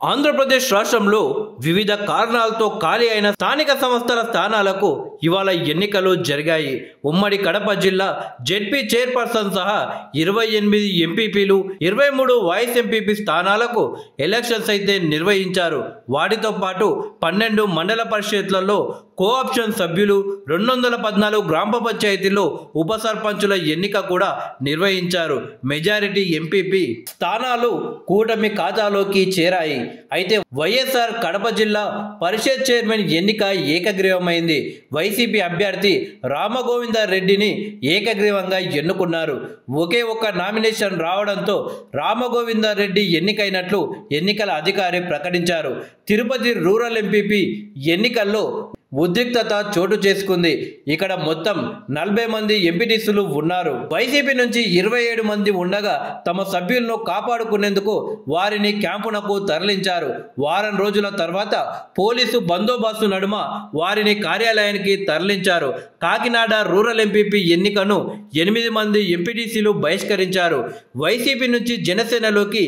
ఆంధ్రప్రదేశ్ రాష్ట్రంలో వివిధ కారణాలతో ఖాళీ అయిన స్థానిక సంస్థల స్థానాలకు ఇవాళ ఎన్నికలు జరిగాయి. ఉమ్మడి కడప జిల్లా జెడ్పీ చైర్పర్సన్ సహా 28 ఎంపీపీలు, 23 వైస్ ఎంపీపీ స్థానాలకు ఎలక్షన్స్ అయితే నిర్వహించారు. వాటితో పాటు 12 మండల పరిషత్లలో కోఆప్షన్ సభ్యులు, 214 గ్రామ పంచాయతీల్లో ఉప సర్పంచుల ఎన్నిక కూడా నిర్వహించారు. మెజారిటీ ఎంపీపీ స్థానాలు కూటమి ఖాతాలోకి చేరాయి. అయితే వైఎస్ఆర్ కడప జిల్లా పరిషత్ చైర్మన్ ఎన్నిక ఏకగ్రీవమైంది. వైసీపీ అభ్యర్థి రామగోవిందరెడ్డిని ఏకగ్రీవంగా ఎన్నుకున్నారు. ఒకే ఒక్క నామినేషన్ రావడంతో రామగోవిందరెడ్డి ఎన్నికైనట్లు ఎన్నికల అధికారి ప్రకటించారు. తిరుపతి రూరల్ ఎంపీపీ ఎన్నికల్లో ఉద్రిక్తత చోటు చేసుకుంది. ఇక్కడ మొత్తం 40 మంది ఎంపీటీసీలు ఉన్నారు. వైసీపీ నుంచి 27 మంది ఉండగా తమ సభ్యులను కాపాడుకునేందుకు వారిని క్యాంపునకు తరలించారు. వారం రోజుల తర్వాత పోలీసు బందోబస్తు నడుమ వారిని కార్యాలయానికి తరలించారు. కాకినాడ రూరల్ ఎంపీపీ ఎన్నికను 8 మంది ఎంపీటీసీలు బహిష్కరించారు. వైసీపీ నుంచి జనసేనలోకి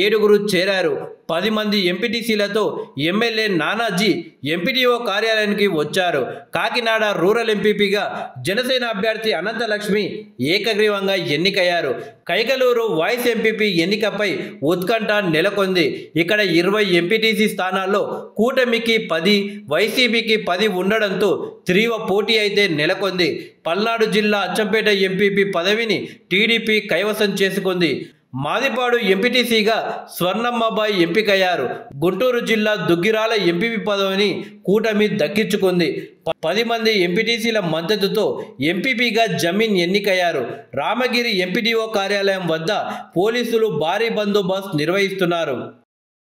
7 చేరారు. 10 మంది ఎంపీటీసీలతో ఎమ్మెల్యే నానాజీ ఎంపీడీఓ కార్యాలయానికి వచ్చారు. కాకినాడ రూరల్ ఎంపీపీగా జనసేన అభ్యర్థి అనంతలక్ష్మి ఏకగ్రీవంగా ఎన్నికయ్యారు. కైకలూరు వైస్ ఎంపీపీ ఎన్నికపై ఉత్కంఠ నెలకొంది. ఇక్కడ 20 ఎంపీటీసీ స్థానాల్లో కూటమికి 10, వైసీపీకి 10 ఉండడంతో తీవ్ర పోటీ అయితే నెలకొంది. పల్నాడు జిల్లా అచ్చంపేట ఎంపీపీ పదవిని టీడీపీ కైవసం చేసుకుంది. మాదిపాడు ఎంపీటీసీగా స్వర్ణమ్మబాయి ఎంపికయ్యారు. గుంటూరు జిల్లా దుగ్గిరాల ఎంపీపీ పదవిని కూటమి దక్కించుకుంది. 10 మంది ఎంపీటీసీల మద్దతుతో ఎంపీపీగా జమీన్ ఎన్నికయ్యారు. రామగిరి ఎంపీడీఓ కార్యాలయం వద్ద పోలీసులు భారీ బందోబస్తు నిర్వహిస్తున్నారు.